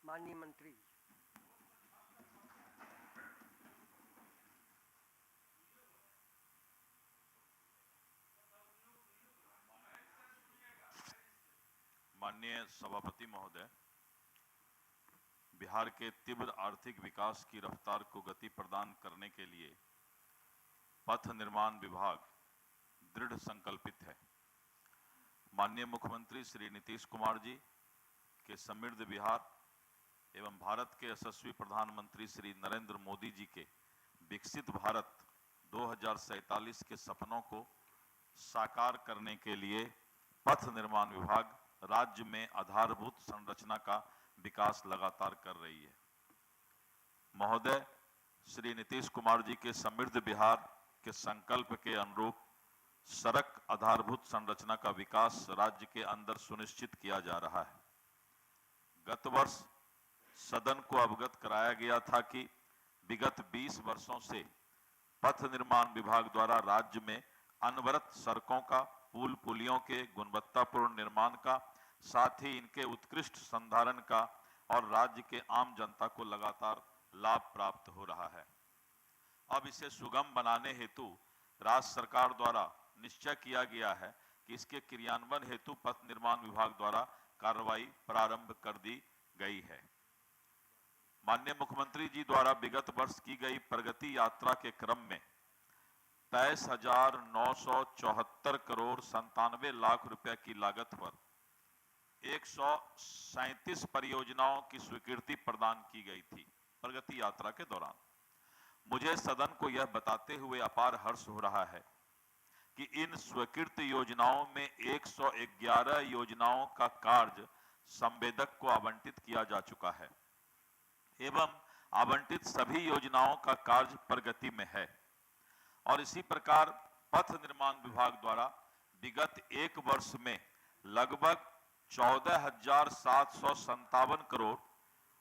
माननीय मंत्री। माननीय सभापति महोदय, बिहार के तीव्र आर्थिक विकास की रफ्तार को गति प्रदान करने के लिए पथ निर्माण विभाग दृढ़ संकल्पित है। माननीय मुख्यमंत्री श्री नीतीश कुमार जी के समृद्ध बिहार एवं भारत के यशस्वी प्रधानमंत्री श्री नरेंद्र मोदी जी के विकसित भारत 2047 के सपनों को साकार करने के लिए पथ निर्माण विभाग राज्य में आधारभूत संरचना का विकास लगातार कर रही है। महोदय, श्री नीतीश कुमार जी के समृद्ध बिहार के संकल्प के अनुरूप सड़क आधारभूत संरचना का विकास राज्य के अंदर सुनिश्चित किया जा रहा है। गत वर्ष सदन को अवगत कराया गया था कि विगत 20 वर्षों से पथ निर्माण विभाग द्वारा राज्य में अनवरत सड़कों का, पुल पुलियों के गुणवत्तापूर्ण निर्माण का, साथ ही इनके उत्कृष्ट संधारण का और राज्य के आम जनता को लगातार लाभ प्राप्त हो रहा है। अब इसे सुगम बनाने हेतु राज्य सरकार द्वारा निश्चय किया गया है कि इसके क्रियान्वयन हेतु पथ निर्माण विभाग द्वारा कार्रवाई प्रारंभ कर दी गई है। माननीय मुख्यमंत्री जी द्वारा विगत वर्ष की गई प्रगति यात्रा के क्रम में 23,974 करोड़ 97 लाख रुपए की लागत पर 137 परियोजनाओं की स्वीकृति प्रदान की गई थी। प्रगति यात्रा के दौरान मुझे सदन को यह बताते हुए अपार हर्ष हो रहा है कि इन स्वीकृत योजनाओं में 111 योजनाओं का कार्य संवेदक को आवंटित किया जा चुका है एवं आवंटित सभी योजनाओं का कार्य प्रगति में है। और इसी प्रकार पथ निर्माण विभाग द्वारा विगत एक वर्ष में लगभग 14,757 करोड़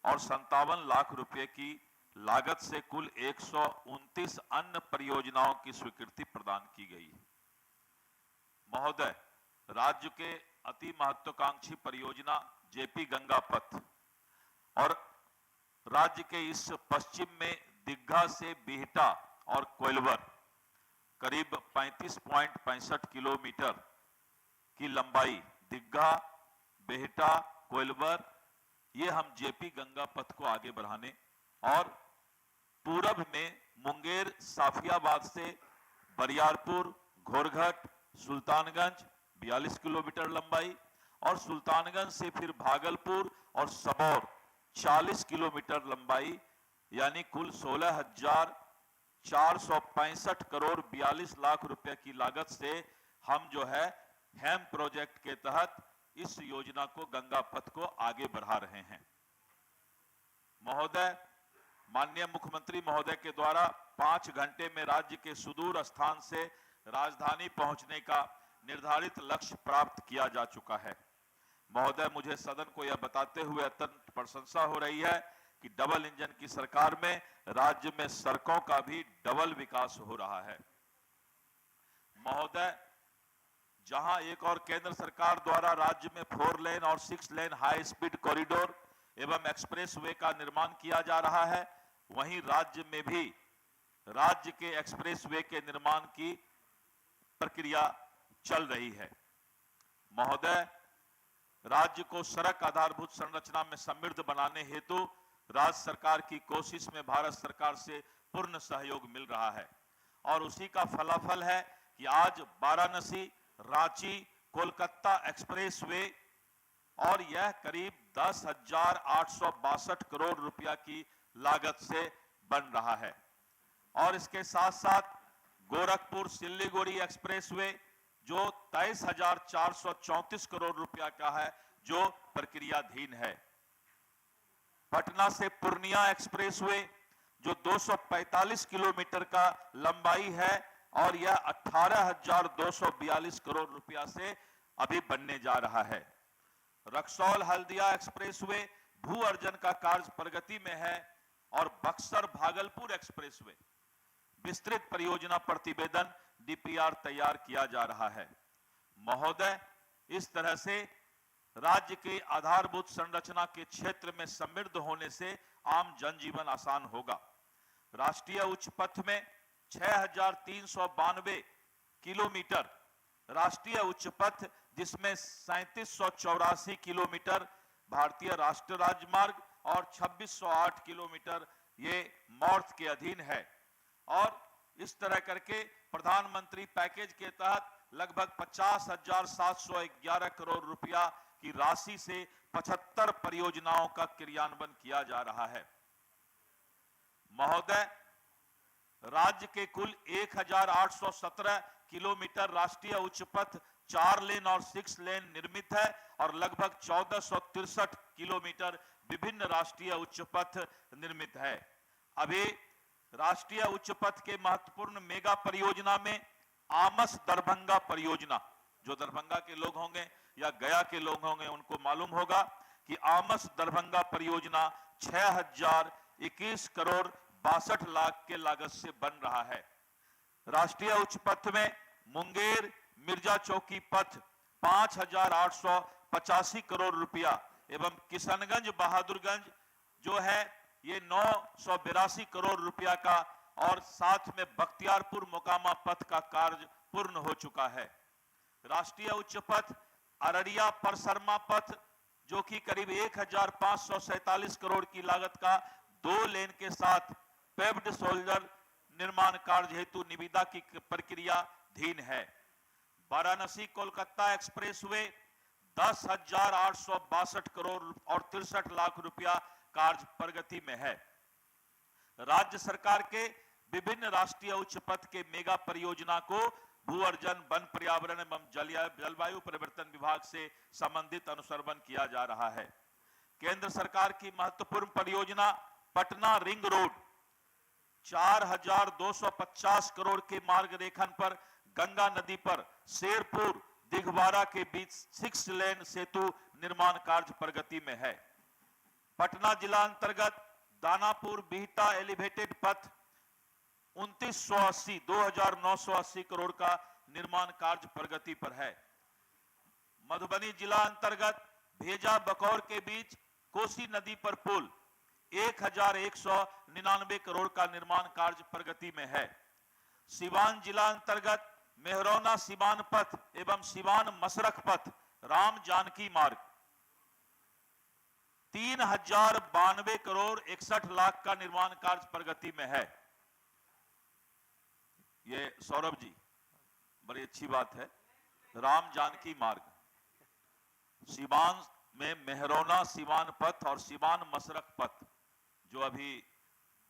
और 57 लाख रुपए की लागत से कुल 129 अन्य परियोजनाओं की स्वीकृति प्रदान की गई है। महोदय, राज्य के अति महत्वाकांक्षी परियोजना जेपी गंगा पथ और राज्य के इस पश्चिम में दीघा से बिहटा और कोइलवर करीब 35.65 किलोमीटर की लंबाई, दीघा, बिहटा, कोइलवर, ये हम जेपी गंगा पथ को आगे बढ़ाने और पूरब में मुंगेर साफियाबाद से बरियारपुर, घोरघट, सुल्तानगंज 42 किलोमीटर लंबाई और सुल्तानगंज से फिर भागलपुर और सबौर 40 किलोमीटर लंबाई, यानी कुल 16,465 करोड़ 42 लाख रुपए की लागत से हम जो है हैम प्रोजेक्ट के तहत इस योजना को गंगा पथ को आगे बढ़ा रहे हैं। महोदय, माननीय मुख्यमंत्री महोदय के द्वारा 5 घंटे में राज्य के सुदूर स्थान से राजधानी पहुंचने का निर्धारित लक्ष्य प्राप्त किया जा चुका है। महोदय, मुझे सदन को यह बताते हुए अत्यंत प्रशंसा हो रही है कि डबल इंजन की सरकार में राज्य में सड़कों का भी डबल विकास हो रहा है। महोदय, जहां एक और केंद्र सरकार द्वारा राज्य में 4 लेन और 6 लेन हाई स्पीड कॉरिडोर एवं एक्सप्रेस वे का निर्माण किया जा रहा है, वहीं राज्य में भी राज्य के एक्सप्रेस वे के निर्माण की प्रक्रिया चल रही है। महोदय, राज्य को सड़क आधारभूत संरचना में समृद्ध बनाने हेतु राज्य सरकार की कोशिश में भारत सरकार से पूर्ण सहयोग मिल रहा है और उसी का फलाफल है कि आज वाराणसी, रांची, कोलकाता एक्सप्रेस वे और यह करीब 10,862 करोड़ रुपया की लागत से बन रहा है। और इसके साथ साथ गोरखपुर सिल्लीगुड़ी एक्सप्रेस वे जो 23,434 करोड़ रुपया का है, जो प्रक्रियाधीन है। पटना से पूर्णिया एक्सप्रेस वे जो 245 किलोमीटर का लंबाई है और यह 18,242 करोड़ रुपया से अभी बनने जा रहा है। रक्सौल हल्दिया एक्सप्रेसवे भू अर्जन का कार्य प्रगति में है और बक्सर भागलपुर एक्सप्रेसवे विस्तृत परियोजना प्रतिवेदन डीपीआर तैयार किया जा रहा है। महोदय, इस तरह से राज्य के आधारभूत संरचना के क्षेत्र में समृद्ध होने से आम जनजीवन आसान होगा। राष्ट्रीय उच्च पथ में 6,392 किलोमीटर राष्ट्रीय उच्च पथ, जिसमें 3,784 किलोमीटर भारतीय राष्ट्रीय राजमार्ग और 2,608 किलोमीटर ये मॉर्थ के अधीन है। और इस तरह करके प्रधानमंत्री पैकेज के तहत लगभग 50,711 करोड़ रुपया की राशि से 75 परियोजनाओं का क्रियान्वयन किया जा रहा है। महोदय, राज्य के कुल 1,817 किलोमीटर राष्ट्रीय उच्च पथ 4 लेन और 6 लेन निर्मित है और लगभग 1,463 किलोमीटर विभिन्न राष्ट्रीय उच्च पथ निर्मित है। अभी राष्ट्रीय उच्च पथ के महत्वपूर्ण मेगा परियोजना में आमस दरभंगा परियोजना, जो दरभंगा के लोग होंगे या गया के लोग होंगे उनको मालूम होगा कि आमस दरभंगा परियोजना 6,021 करोड़ 62 लाख के लागत से बन रहा है। राष्ट्रीय उच्च पथ में मुंगेर मिर्जा चौकी पथ 5,885 करोड़ रुपया एवं किशनगंज बहादुरगंज जो है ये 982 करोड़ रुपया का, और साथ में बख्तियारपुर मोकामा पथ का कार्य पूर्ण हो चुका है। राष्ट्रीय उच्च पथ अररिया परसरमा पथ जो कि करीब 1,547 करोड़ की लागत का 2 लेन के साथ पेव्ड शोल्डर निर्माण कार्य हेतु निविदा की प्रक्रिया धीन है। वाराणसी कोलकाता एक्सप्रेसवे 10,862 करोड़ और 63 लाख रुपया कार्य प्रगति में है। राज्य सरकार के विभिन्न राष्ट्रीय उच्च पथ के मेगा परियोजना को भू अर्जन, वन, पर्यावरण एवं जलवायु परिवर्तन विभाग से संबंधित अनुसंधान किया जा रहा है। केंद्र सरकार की महत्वपूर्ण परियोजना पटना रिंग रोड 4,250 करोड़ के मार्ग रेखन पर गंगा नदी पर शेरपुर दिघवारा के बीच 6 लेन सेतु निर्माण कार्य प्रगति में है। पटना जिला अंतर्गत दानापुर बिहटा एलिवेटेड पथ 2,980 करोड़ का निर्माण कार्य प्रगति पर है। मधुबनी जिला अंतर्गत भेजा बकौर के बीच कोसी नदी पर पुल 1,199 करोड़ का निर्माण कार्य प्रगति में है। सिवान जिला अंतर्गत मेहरौना सिवान पथ एवं सिवान मसरख पथ राम जानकी मार्ग 3,092 करोड़ 61 लाख का निर्माण कार्य प्रगति में है। ये सौरभ जी, बड़ी अच्छी बात है। राम जानकी मार्ग सिवान में मेहरौना सिवान पथ और सिवान मसरख पथ जो अभी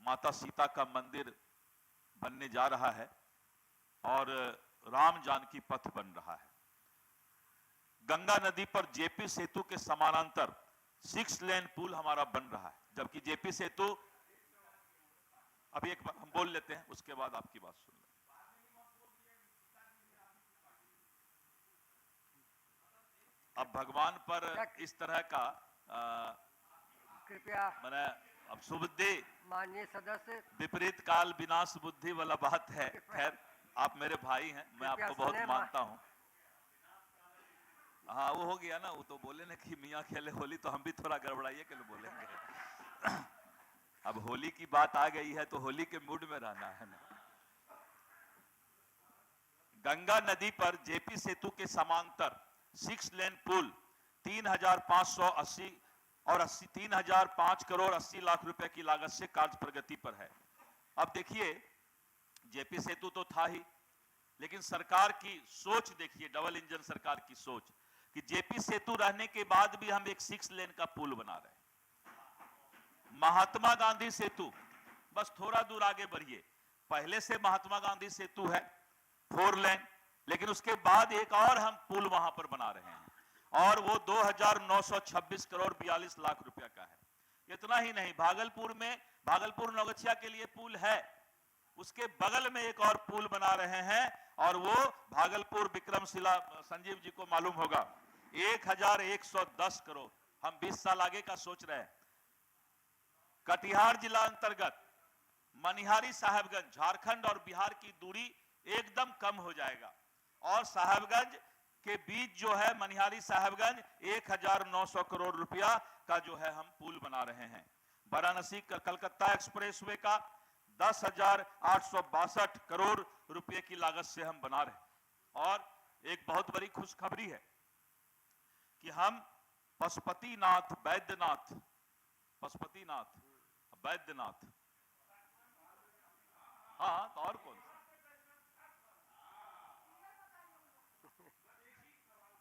माता सीता का मंदिर बनने जा रहा है और राम जानकी पथ बन रहा है। गंगा नदी पर जेपी सेतु के समानांतर 6 लेन पुल हमारा बन रहा है, जबकि जेपी सेतु अभी एक बार हम बोल लेते हैं, उसके बाद आपकी बात सुन लें। अब भगवान पर इस तरह का कृपया मैंने अब सुबुद्धि माननीय सदस्य विपरीत काल विनाश बुद्धि वाला बात है। खैर, आप मेरे भाई हैं, मैं आपको बहुत मानता हूं। हाँ, वो हो गया ना, वो तो बोले ना कि मियाँ खेले होली, तो हम भी थोड़ा गड़बड़ाइए के लिए बोलेंगे। अब होली की बात आ गई है तो होली के मूड में रहना है ना। गंगा नदी पर जेपी सेतु के समांतर 6 लेन पुल 3,580 और 3,005 करोड़ 80 लाख रुपए की लागत से कार्य प्रगति पर है। अब देखिए, जेपी सेतु तो था ही, लेकिन सरकार की सोच देखिए, डबल इंजन सरकार की सोच कि जेपी सेतु रहने के बाद भी हम एक 6 लेन का पुल बना रहे हैं। महात्मा गांधी सेतु, बस थोड़ा दूर आगे बढ़िए, पहले से महात्मा गांधी सेतु है 4 लेन, लेकिन उसके बाद एक और हम पुल वहां पर बना रहे हैं और वो 2,926 करोड़ 42 लाख रुपया का है। इतना ही नहीं, भागलपुर में भागलपुर नौगछिया के लिए पुल है, उसके बगल में एक और पुल बना रहे हैं और वो भागलपुर विक्रमशिला, संजीव जी को मालूम होगा, 1,110 करोड़। हम 20 साल आगे का सोच रहे हैं। कटिहार जिला अंतर्गत मनिहारी साहेबगंज, झारखंड और बिहार की दूरी एकदम कम हो जाएगा और साहेबगंज के बीच जो है मनिहारी साहेबगंज 1900 करोड़ रुपया का जो है हम पुल बना रहे हैं। वाराणसी कलकत्ता एक्सप्रेसवे का 10,862 करोड़ रुपए की लागत से हम बना रहे हैं। और एक बहुत बड़ी खुशखबरी है कि हम पशुपतिनाथ वैद्यनाथ हाँ तो और कौन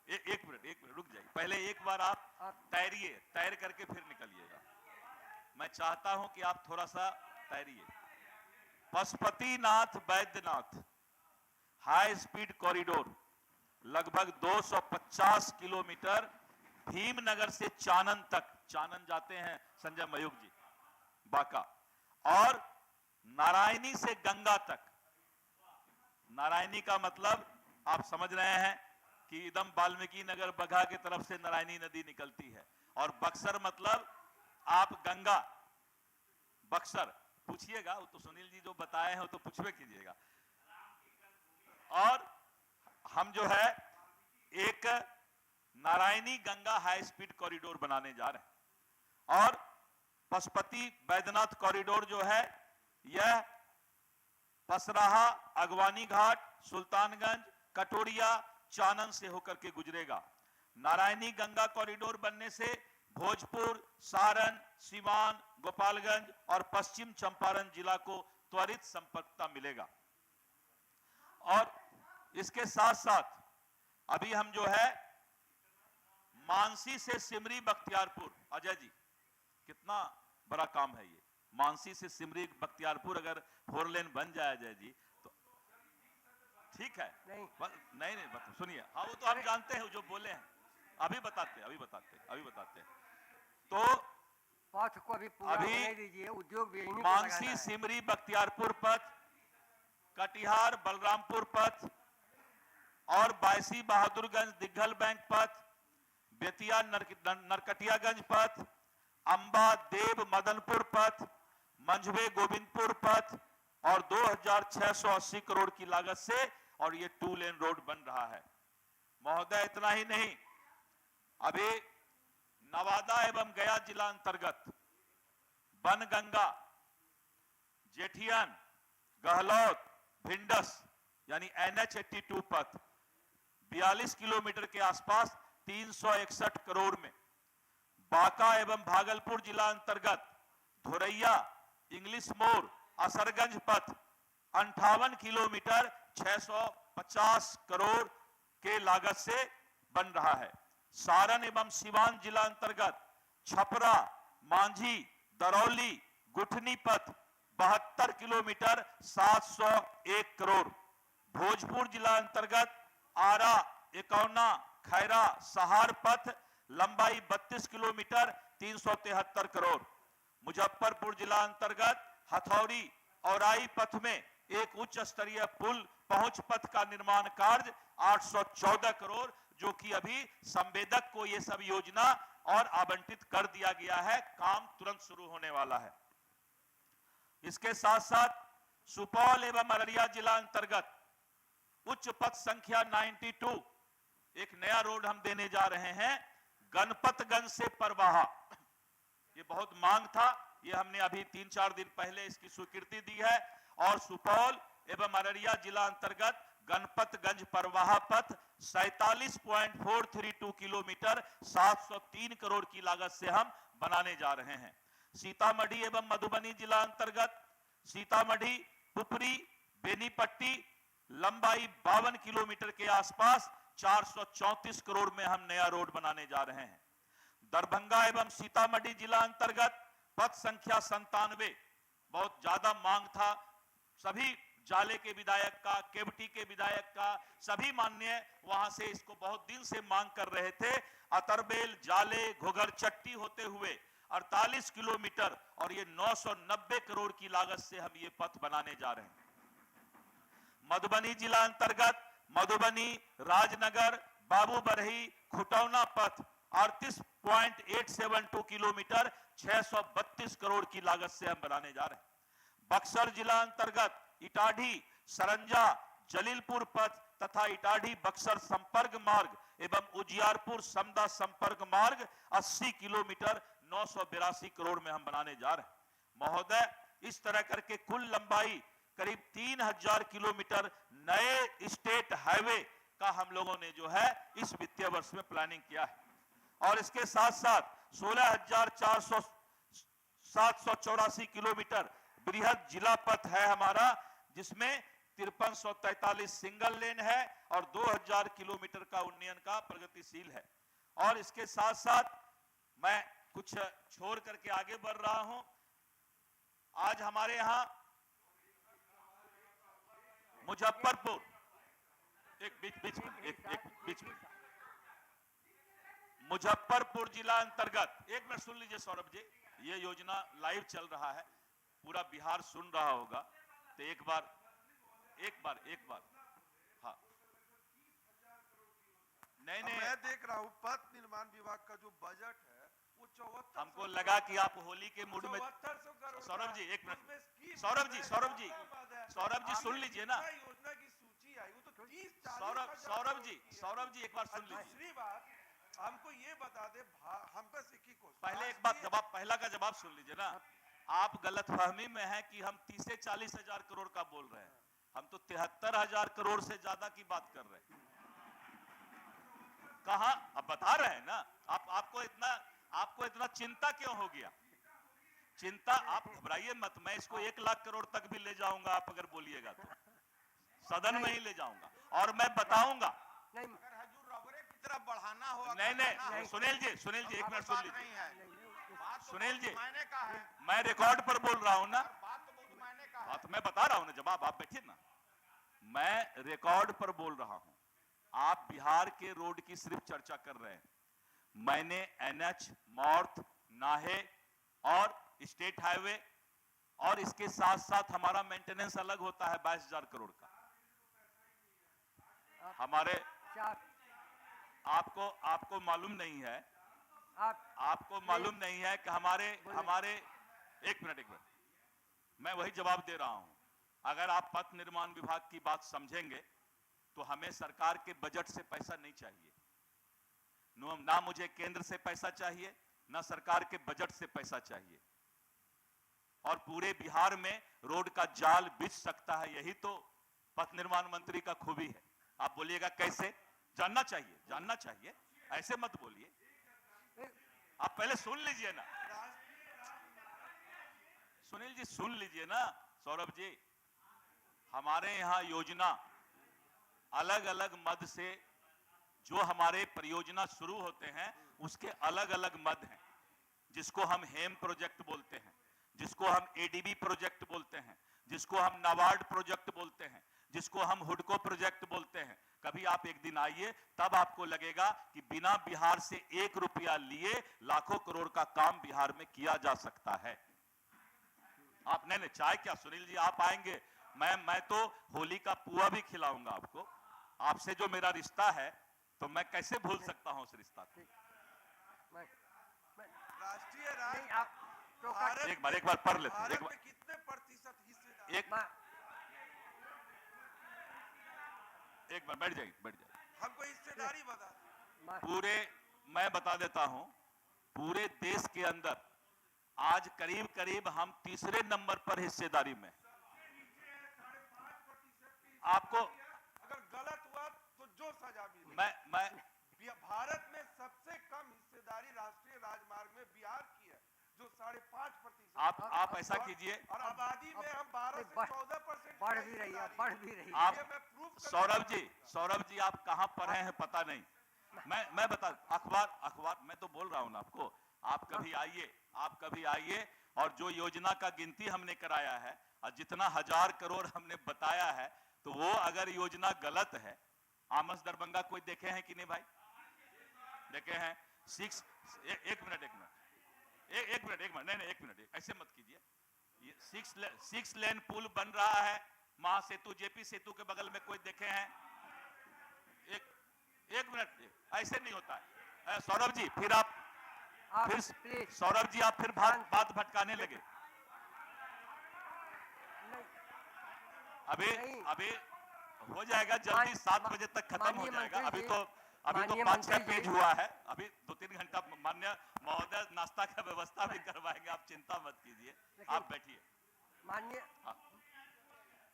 एक मिनट रुक जाइए, पहले एक बार आप तैर करके फिर निकलिएगा। मैं चाहता हूं कि आप थोड़ा सा तैरिए। Pashupatinath Vaidyanath high speed corridor लगभग 250 किलोमीटर भीमनगर से चानन तक, चानन जाते हैं संजय मयूख जी, बाका, और नारायणी से गंगा तक। नारायणी का मतलब आप समझ रहे हैं कि इदम वाल्मीकि नगर बघा की तरफ से नारायणी नदी निकलती है, और बक्सर मतलब आप गंगा बक्सर पूछिएगा, वो तो सुनील जी जो बताए हैं वो तो पूछवे कीजिएगा। और हम जो है एक Narayani Ganga high speed corridor बनाने जा रहे हैं। और पशुपति बैद्यनाथ कॉरिडोर जो है यह पसराहा, अगवानी घाट, सुल्तानगंज, कटोरिया, चानन से होकर के गुजरेगा। नारायणी गंगा कॉरिडोर बनने से भोजपुर, सारण, सीवान, गोपालगंज और पश्चिम चंपारण जिला को त्वरित संपर्कता मिलेगा। और इसके साथ साथ अभी हम जो है मानसी से सिमरी बख्तियारपुर, अजय जी कितना बड़ा काम है ये, मानसी से सिमरी बख्तियारपुर अगर 4 लेन बन जाए अजय जी तो ठीक है। नहीं सुनिए, हाँ वो तो हम जानते हैं जो बोले हैं, अभी बताते तो पथ को अभी पूरा होने दीजिए, उद्योग भी मानसी सिमरी बख्तियारपुर पथ, कटिहार बलरामपुर पथ और बायसी बहादुरगंज दिग्घल बैंक पथ, बेतिया नरकटियागंज पथ, अंबा देव मदनपुर पथ, मंझवे गोविंदपुर पथ और 2,680 करोड़ की लागत से और ये 2 लेन रोड बन रहा है। महोदय इतना ही नहीं, अभी नवादा एवं गया जिला अंतर्गत बनगंगा, जेठियन, गहलौत, भिंडस यानी NH82 पथ 42 किलोमीटर के आसपास 361 करोड़ में, बांका एवं भागलपुर जिला अंतर्गत धोरैया, इंग्लिश मोड़, असरगंज पथ 58 किलोमीटर 650 करोड़ के लागत से बन रहा है। सारण एवं सिवान जिला अंतर्गत छपरा, मांझी, दरौली, गुठनी पथ 72 किलोमीटर 701 करोड़। भोजपुर जिला अंतर्गत आरा, एकौना, खैरा, सहार पथ लंबाई 32 किलोमीटर 373 करोड़। मुजफ्फरपुर जिला अंतर्गत हथौड़ी औराई पथ में एक उच्च स्तरीय पुल पहुंच पथ का निर्माण कार्य 814 करोड़, जो कि अभी संवेदक को ये सब योजना और आवंटित कर दिया गया है, काम तुरंत शुरू होने वाला है। इसके साथ साथ सुपौल एवं अररिया जिला अंतर्गत उच्च पथ संख्या 92 एक नया रोड हम देने जा रहे हैं, गणपतगंज से परवाहा। ये बहुत मांग था, ये हमने अभी 3-4 दिन पहले इसकी स्वीकृति दी है। और सुपौल एवं अररिया जिला अंतर्गत गणपतगंज परवाहा पथ 47.432 किलोमीटर 703 करोड़ की लागत से हम बनाने जा रहे हैं। सीतामढ़ी एवं मधुबनी जिला अंतर्गत सीतामढ़ी, पुपरी, बेनीपट्टी लंबाई 52 किलोमीटर के आसपास 434 करोड़ में हम नया रोड बनाने जा रहे हैं। दरभंगा एवं सीतामढ़ी जिला अंतर्गत पथ संख्या 97 बहुत ज्यादा मांग था, सभी जाले के विधायक का, केवटी के विधायक का, सभी माननीय वहां से इसको बहुत दिन से मांग कर रहे थे। अतरबेल, जाले, घोघरचट्टी होते हुए 48 किलोमीटर और ये 990 करोड़ की लागत से हम ये पथ बनाने जा रहे हैं। मधुबनी जिला अंतर्गत मधुबनी, राजनगर, बाबूबरही, खुटौना पथ 38.872 किलोमीटर 632 करोड़ की लागत से हम बनाने जा रहे हैं। बक्सर जिला अंतर्गत इटाढ़ी, सरंजा, जलीलपुर पथ तथा इटाढ़ी बक्सर संपर्क मार्ग एवं उजियारपुर समदा संपर्क मार्ग 80 किलोमीटर 982 करोड़ में हम बनाने जा रहे हैं। महोदय, इस तरह करके कुल लंबाई करीब 3000 किलोमीटर नए स्टेट हाईवे का हम लोगों ने जो है इस वित्तीय वर्ष में प्लानिंग किया है। और इसके साथ साथ 16,784 किलोमीटर बृहद जिला पथ है हमारा, जिसमें 5343 सिंगल लेन है और 2000 किलोमीटर का उन्नयन का प्रगतिशील है। और इसके साथ साथ मैं कुछ छोड़ करके आगे बढ़ रहा हूं। आज हमारे यहां मुजफ्फरपुर, बीच में मुजफ्फरपुर जिला अंतर्गत, एक मिनट सुन लीजिए सौरभ जी, ये योजना लाइव चल रहा है, पूरा बिहार सुन रहा होगा, तो एक बार हाँ, नहीं मैं देख रहा हूँ पथ निर्माण विभाग का जो बजट है वो 74, हमको लगा कि आप होली के मूड में। 7400 करोड़। सौरभ जी एक मिनट, उसमें सौरभ जी सुन लीजिए ना, योजना की सूची आई वो तो 30-40 सौरभ जी एक बार सुन लीजिए। दूसरी बात, हमको ये बता दे, हम बस एक ही क्वेश्चन, पहले एक बात जवाब, पहला का जवाब सुन लीजिए ना। आप गलतफहमी में हैं कि हम 30 से 40 हजार करोड़ का बोल रहे हैं, हम तो 73,000 करोड़ से ज्यादा की बात कर रहे हैं। कहां, अब बता रहे हैं ना, आपको इतना चिंता क्यों हो गया? चिंता, आप घबराइए मत, मैं इसको 1 लाख करोड़ तक भी ले जाऊंगा, आप अगर बोलिएगा तो सदन में ही ले जाऊंगा और मैं बताऊंगा। अगर हजूर रबरे की तरफ बढ़ाना हो, नहीं, सुनील जी एक मिनट सुन लीजिए। सुनील जी, मायने का है, मैं रिकॉर्ड पर बोल रहा हूं ना, बात तो बहुत मायने का है। बात मैं बता रहा हूं ना, जवाब आप बैठिए ना, मैं रिकॉर्ड पर बोल रहा हूं। आप बिहार के रोड की सिर्फ चर्चा कर रहे हैं, मैंने एनएच, मॉर्थ, नाहे और स्टेट हाईवे और इसके साथ साथ हमारा मेंटेनेंस अलग होता है 22,000 करोड़ का हमारे। आपको मालूम नहीं है, आपको मालूम नहीं है कि हमारे एक मिनट मैं वही जवाब दे रहा हूं। अगर आप पथ निर्माण विभाग की बात समझेंगे तो हमें सरकार के बजट से पैसा नहीं चाहिए, ना मुझे केंद्र से पैसा चाहिए, ना सरकार के बजट से पैसा चाहिए। और पूरे बिहार में रोड का जाल बिछ सकता है, यही तो पथ निर्माण मंत्री का खूबी है। आप बोलिएगा कैसे? जानना चाहिए, ऐसे मत बोलिए। आप पहले सुन लीजिए ना, सुनील जी सुन लीजिए ना। सौरभ जी, हमारे यहां योजना अलग अलग मद से, जो हमारे परियोजना शुरू होते हैं उसके अलग अलग मद हैं, जिसको हम हेम प्रोजेक्ट बोलते हैं, जिसको हम एडीबी प्रोजेक्ट बोलते हैं, जिसको हम नाबार्ड प्रोजेक्ट बोलते हैं, जिसको हम हुडको प्रोजेक्ट बोलते हैं। कभी आप एक दिन आइए, तब आपको लगेगा कि बिना बिहार से 1 रुपया लिए लाखों करोड़ का काम बिहार में किया जा सकता है। आप नहीं चाय क्या सुनील जी, आप आएंगे, मैं तो होली का पुआ भी खिलाऊंगा आपको। आपसे जो मेरा रिश्ता है तो मैं कैसे भूल सकता हूं उस रिश्ता को। राष्ट्रीय एक बार पढ़ लेते हैं, भारत में कितने प्रतिशत हिस्सेदार? एक बार बैठ जाइए। हमको हिस्सेदारी बता। पूरे, मैं बता देता हूं, पूरे देश के अंदर आज करीब करीब हम 3रे नंबर पर हिस्सेदारी में। आपको अगर गलत हुआ तो जो सजा मिले। मैं भारत में सबसे कम हिस्सेदारी राष्ट्रीय राजमार्ग में बिहार की है, जो 5.5%। आप ऐसा कीजिए, और आबादी में हम 12 से 14% बढ़ भी रही है। आप सौरभ जी आप कहां पढ़े हैं पता नहीं, मैं बता, अखबार मैं तो बोल रहा हूं ना आपको। आप कभी आइए और जो योजना का गिनती हमने कराया है और जितना 1000 करोड़ हमने बताया है, तो वो अगर योजना गलत है, आमस दरभंगा कोई देखे हैं कि नहीं भाई? देखे हैं? एक मिनट नहीं, ऐसे मत कीजिए। ये 6 लेन पुल बन रहा है महासेतु, जेपी सेतु के बगल में, कोई देखे हैं? एक मिनट, ऐसे नहीं होता है। सौरभ जी फिर बात भटकाने लगे। हो जाएगा जल्दी, 7 बजे तक खत्म हो जाएगा। अभी तो 5-6 पेज हुआ है, अभी 2-3 घंटा। मान्य महोदय नाश्ता का व्यवस्था भी करवाएंगे, आप चिंता मत कीजिए, आप बैठिए।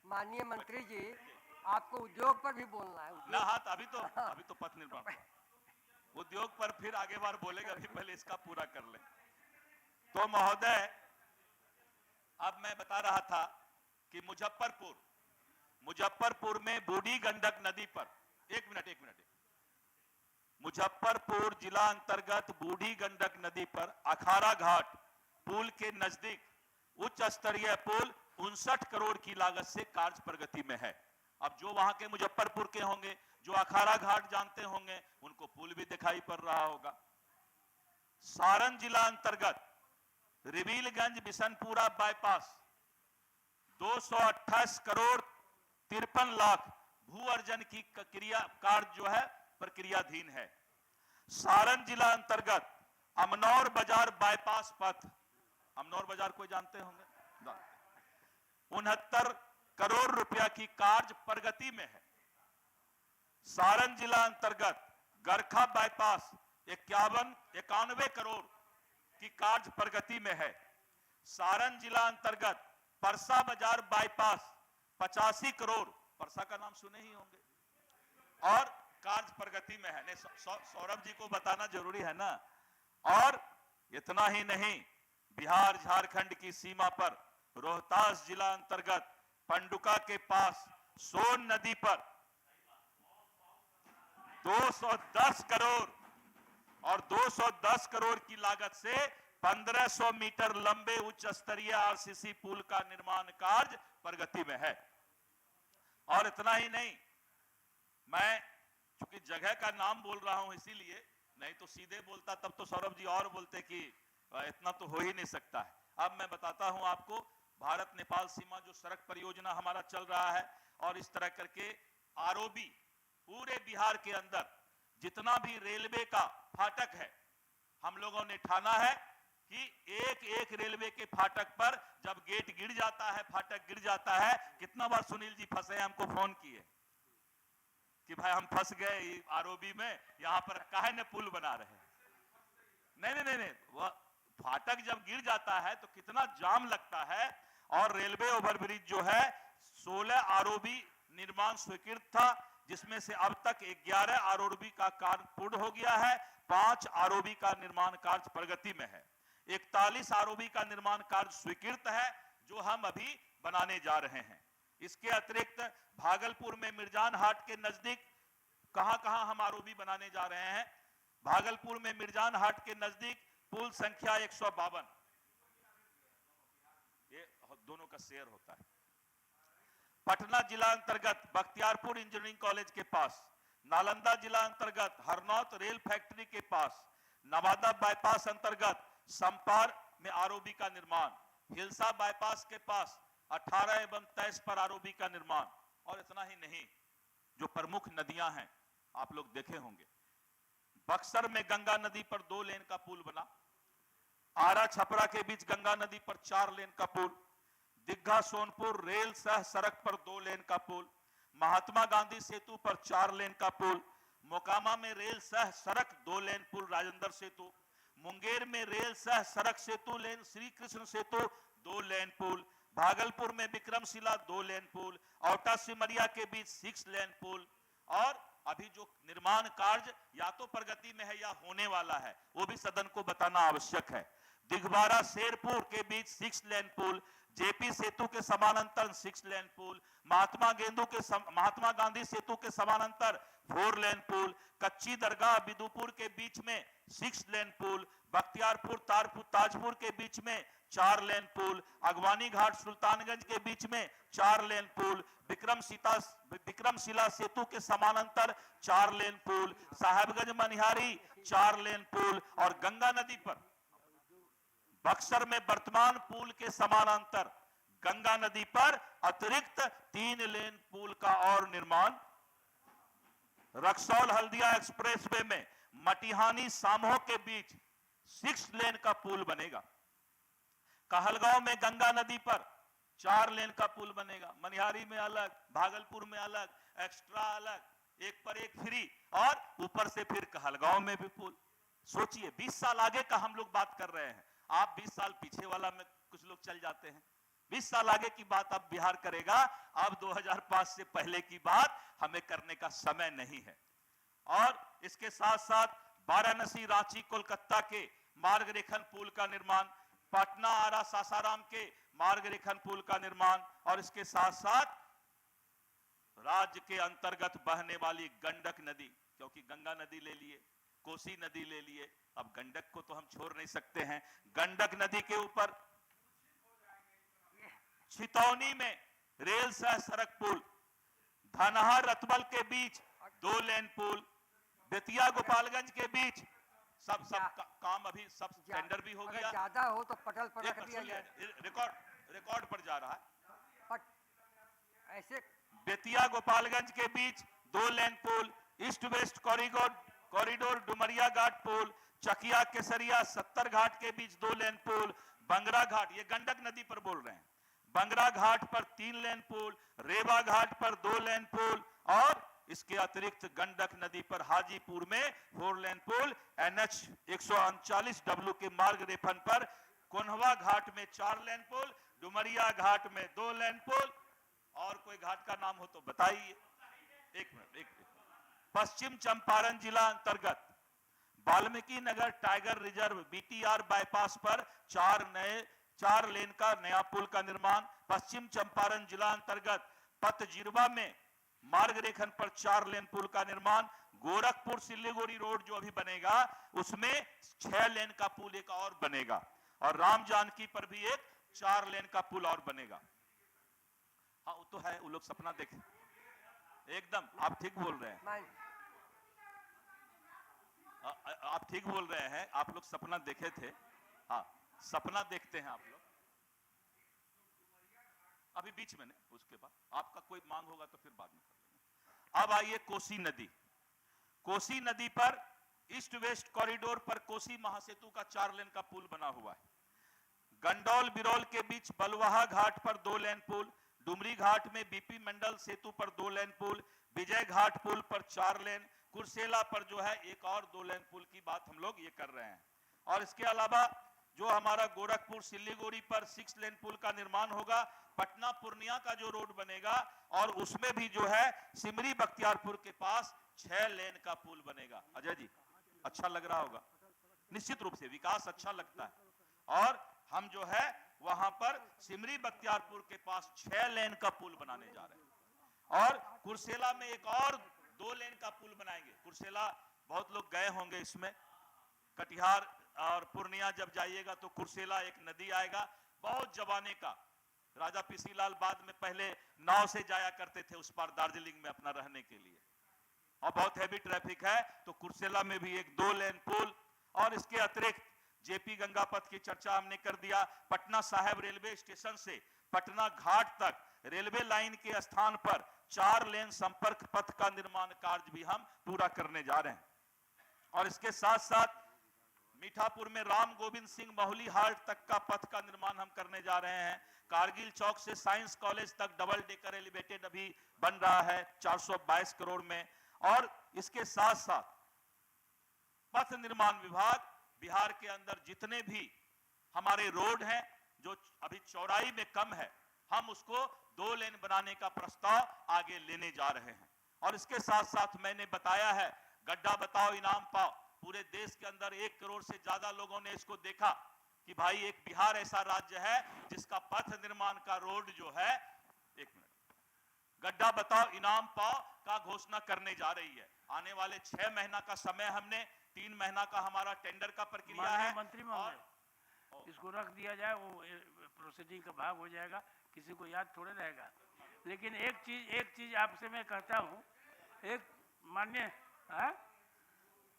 माननीय मंत्री जी, आपको उद्योग पर भी बोलना है ना। हाँ, अभी तो पथ निर्माण उद्योग पर फिर आगे बार बोलेगा, अभी पहले इसका पूरा कर ले। तो महोदय, अब मैं बता रहा था कि मुजफ्फरपुर में बूढ़ी गंडक नदी पर, एक मिनट, मुजफ्फरपुर जिला अंतर्गत बूढ़ी गंडक नदी पर अखाड़ा घाट पुल के नजदीक उच्च स्तरीय पुल 59 करोड़ की लागत से कार्य प्रगति में है। अब जो वहां के मुजफ्फरपुर के होंगे, जो अखाड़ा घाट जानते होंगे, उनको पुल भी दिखाई पड़ रहा होगा। सारण जिला अंतर्गत रिवीलगंज बिशनपुरा बाईपास 228 करोड़ 53 लाख भू अर्जन की कार्य जो है प्रक्रियाधीन है। सारण जिला अंतर्गत अमनौर बाजार बाईपास पथ, अमनौर बाजार कोई जानते होंगे, 69 करोड़ रुपया की कार्य प्रगति में है। सारण जिला अंतर्गत गरखा बाईपास 91 करोड़ की कार्य प्रगति में है। सारण जिला अंतर्गत परसा बाजार बाईपास 85 करोड़, परसा का नाम सुने ही होंगे, और कार्य प्रगति में है। नहीं, सौरभ जी को बताना जरूरी है ना। और इतना ही नहीं, बिहार झारखंड की सीमा पर रोहतास जिला अंतर्गत पंडुका के पास सोन नदी पर 210 करोड़ और 210 करोड़ की लागत से 1500 मीटर लंबे उच्च स्तरीय आरसीसी पुल का निर्माण कार्य प्रगति में है। और इतना ही नहीं, मैं चूंकि जगह का नाम बोल रहा हूं इसीलिए, नहीं तो सीधे बोलता तब तो सौरभ जी और बोलते कि इतना तो हो ही नहीं सकता है। अब मैं बताता हूं आपको, भारत नेपाल सीमा जो सड़क परियोजना हमारा चल रहा है, और इस तरह करके आरओबी पूरे बिहार के अंदर जितना भी रेलवे का फाटक है, हम लोगों ने ठाना है कि एक एक रेलवे के फाटक पर जब गेट गिर जाता है, फाटक गिर जाता है, कितना बार सुनील जी फंसे, हमको फोन किए कि भाई हम फंस गए आरओबी में, यहां पर काहे ने पुल बना रहे हैं। नहीं, वह फाटक जब गिर जाता है तो कितना जाम लगता है। और रेलवे ओवरब्रिज जो है 16 आरओबी निर्माण स्वीकृत था, जिसमें से अब तक 11 आरओबी का कार्य पूर्ण हो गया है, 5 आरओबी का निर्माण कार्य प्रगति में है, 41 आरओबी का निर्माण कार्य स्वीकृत है, जो हम अभी बनाने जा रहे हैं। इसके अतिरिक्त भागलपुर में मिर्जान हाट के नजदीक कहां हम आरओबी बनाने जा रहे हैं। भागलपुर में मिर्जान हाट के नजदीक पुल संख्या 152, ये दोनों का शेयर होता है। पटना जिला अंतर्गत बख्तियारपुर इंजीनियरिंग कॉलेज के पास, नालंदा जिला अंतर्गत हरनौत रेल फैक्ट्री के पास, नवादा बाईपास अंतर्गत संपार में आरओबी का निर्माण, हिलसा बाईपास के पास 18 एवं 23 पर आरओबी का निर्माण। और इतना ही नहीं, जो प्रमुख नदियां हैं आप लोग देखे होंगे, बक्सर में गंगा नदी पर 2 लेन का पुल बना, आरा छपरा के बीच गंगा नदी पर 4 लेन का पुल, दिग्घा सोनपुर रेल सह सड़क पर 2 लेन का पुल, महात्मा गांधी सेतु पर 4 लेन का पुल, मोकामा में रेल सह सड़क 2 लेन पुल राजेंद्र सेतु, मुंगेर में रेल सह सड़क सेतु लेन श्री कृष्ण सेतु 2 लेन पुल, भागलपुर में विक्रमशिला 2 लेन पुल, औटा सिमरिया के बीच 6 लेन पुल। और अभी जो निर्माण कार्य या तो प्रगति में है या होने वाला है, वो भी सदन को बताना आवश्यक है। दिघवारा शेरपुर के बीच 6 लेन पुल, जेपी सेतु के समानांतर 6 लेन पुल, महात्मा गांधी सेतु के समानांतर 4 लेन पुल, कच्ची दरगाह बिदुपुर के बीच में 6 लेन पुल, बख्तियारपुर ताजपुर के बीच में 4 लेन पुल, अगवानी घाट सुल्तानगंज के बीच में 4 लेन पुल, विक्रमशिला सेतु के समानांतर 4 लेन पुल, साहेबगंज मनिहारी 4 लेन पुल, और गंगा नदी पर बक्सर में वर्तमान पुल के समानांतर गंगा नदी पर अतिरिक्त 3 लेन पुल का और निर्माण। रक्सौल हल्दिया एक्सप्रेसवे में मटिहानी सामो के बीच 6 लेन का पुल बनेगा। कहलगांव में गंगा नदी पर 4 लेन का पुल बनेगा। मनिहारी में अलग, भागलपुर में अलग, एक्स्ट्रा अलग, एक पर एक फ्री, और ऊपर से फिर कहलगांव में भी पुल। सोचिए 20 साल आगे का हम लोग बात कर रहे हैं, आप 20 साल पीछे वाला में कुछ लोग चल जाते हैं। 20 साल आगे की बात अब बिहार करेगा, अब 2005 से पहले की बात हमें करने का समय नहीं है। और इसके साथ साथ वाराणसी, रांची, कोलकाता के मार्ग रेखन पुल का निर्माण, पटना, आरा, सासाराम के मार्ग रेखन पुल का निर्माण, और इसके साथ साथ राज्य के अंतर्गत बहने वाली गंडक नदी, क्योंकि गंगा नदी ले लिए, कोसी नदी ले लिए, अब गंडक को तो हम छोड़ नहीं सकते हैं। गंडक नदी के ऊपर छितौनी में रेल सह सड़क पुल, धनहा रतबल के बीच 2 लेन पुल, बेतिया गोपालगंज के बीच सब काम अभी सब टेंडर भी हो गया। ज्यादा हो तो पटल पर रख दिया जाए, रिकॉर्ड पर जा रहा है। ऐसे बेतिया गोपालगंज के बीच 2 लेन पुल, ईस्ट वेस्ट कॉरिडोर डुमरिया घाट पुल, चकिया केसरिया 70 घाट के बीच 2 लेन पुल, बंगरा घाट, ये गंडक नदी पर बोल रहे हैं, बंगरा घाट पर 3 लेन पुल, रेवा घाट पर 2 लेन पुल, और इसके अतिरिक्त गंडक नदी पर हाजीपुर में 4 लेन पुल, NH 139W के मार्ग रेखन पर कोन्हवा घाट में 4 लेन पुल, डुमरिया घाट में 2 लेन पुल, और कोई घाट का नाम हो तो बताइए। एक मिनट। पश्चिम चंपारण जिला अंतर्गत Valmiki Nagar tiger reserve BTR bypass पर 4 लेन का नया पुल का निर्माण, पश्चिम चंपारण जिला अंतर्गत पतजिरवा में मार्ग रेखन पर 4 लेन पुल का निर्माण, गोरखपुर सिल्लीगुड़ी रोड जो अभी बनेगा उसमें 6 लेन का पुल एक और बनेगा, और राम जानकी पर भी एक 4 लेन का पुल और बनेगा। हाँ वो तो है, वो लोग सपना देखे, एकदम आप ठीक बोल रहे हैं, आप ठीक बोल रहे हैं, आप लोग सपना देखे थे। हाँ सपना देखते हैं आप लोग, अभी बीच में नहीं, उसके बाद आपका कोई मांग होगा तो फिर बाद में कर लेंगे। अब आइए कोसी नदी। कोसी नदी पर ईस्ट वेस्ट कॉरिडोर पर कोसी महासेतु का 4 लेन का पुल बना हुआ है। गंडौल बिरौल के बीच बलवाहा घाट पर 2 लेन पुल, डुमरी घाट में BP मंडल सेतु पर 2 लेन पुल, विजय घाट पुल पर 4 लेन, कुर्सेला पर जो है एक और 2 लेन पुल की बात हम लोग ये कर रहे हैं। और इसके अलावा जो हमारा गोरखपुर सिल्लीगुड़ी पर 6 लेन पुल का निर्माण होगा, पटना पूर्णिया का जो रोड बनेगा, और उसमें भी जो है सिमरी बख्तियारपुर के पास 6 लेन का पुल बनेगा। अजय जी अच्छा लग रहा होगा, निश्चित रूप से विकास अच्छा लगता है, और हम जो है वहां पर सिमरी बख्तियारपुर के पास 6 लेन का पुल बनाने जा रहे हैं, और कुर्सेला में एक और 2 लेन का पुल बनाएंगे। कुर्सेला बहुत लोग गए होंगे, इसमें कटिहार और पूर्णिया जब जाइएगा तो कुर्सेला एक नदी आएगा, बहुत जमाने का, राजा पीसीलाल बाद में पहले नाव से जाया करते थे उस पार दार्जिलिंग में अपना रहने के लिए, और बहुत हैवी ट्रैफिक है, तो कुर्सेला में भी एक 2 लेन पुल। और इसके अतिरिक्त JP गंगा पथ की चर्चा हमने कर दिया, पटना साहिब रेलवे स्टेशन से पटना घाट तक रेलवे लाइन के स्थान पर 4 लेन संपर्क पथ का निर्माण कार्य भी हम पूरा करने जा रहे हैं। और इसके साथ साथ मीठापुर में राम गोविंद सिंह माहुली हाल्ट तक का पथ का निर्माण हम करने जा रहे हैं। कारगिल चौक से साइंस कॉलेज तक डबल डेकर एलिवेटेड अभी बन रहा है 422 करोड़ में। और इसके साथ साथ पथ निर्माण विभाग बिहार के अंदर जितने भी हमारे रोड हैं जो अभी चौड़ाई में कम है, हम उसको 2 लेन बनाने का प्रस्ताव आगे लेने जा रहे हैं। और इसके साथ साथ मैंने बताया है, गड्ढा बताओ इनाम पाओ, पूरे देश के अंदर 1 करोड़ से ज्यादा लोगों ने इसको देखा कि भाई एक बिहार ऐसा राज्य है जिसका पथ निर्माण का रोड जो है, एक मिनट, गड्ढा बताओ इनाम पाओ का घोषणा करने जा रही है। आने वाले 6 महीना का समय, हमने 3 महीना का हमारा टेंडर का प्रक्रिया है। मंत्री महोदय, इसको रख दिया जाए, वो प्रोसीडिंग का भाग हो जाएगा, किसी को याद थोड़े रहेगा। लेकिन एक चीज आपसे मैं कहता हूँ, एक मान्य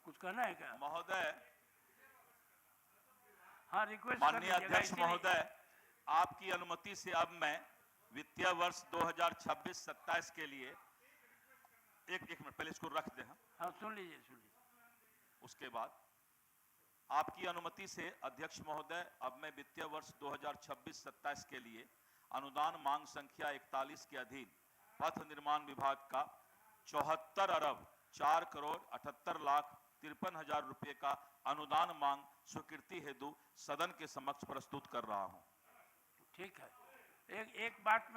कुछ कहना है क्या महोदय? हाँ, रिक्वेस्ट माननीय अध्यक्ष महोदय, आपकी अनुमति से अब मैं वित्तीय वर्ष 2026-27 के लिए एक मिनट पहले इसको रख दे। हाँ सुन लीजिए। उसके बाद आपकी अनुमति से अध्यक्ष महोदय, अब मैं वित्तीय वर्ष 2026-27 के लिए अनुदान मांग संख्या 41 के अधीन पथ निर्माण विभाग का 74 अरब 4 करोड़ 78 लाख 53,000 रुपए का अनुदान मांग स्वीकृति हेतु सदन के समक्ष प्रस्तुत कर रहा हूं। ठीक है, एक बात मैं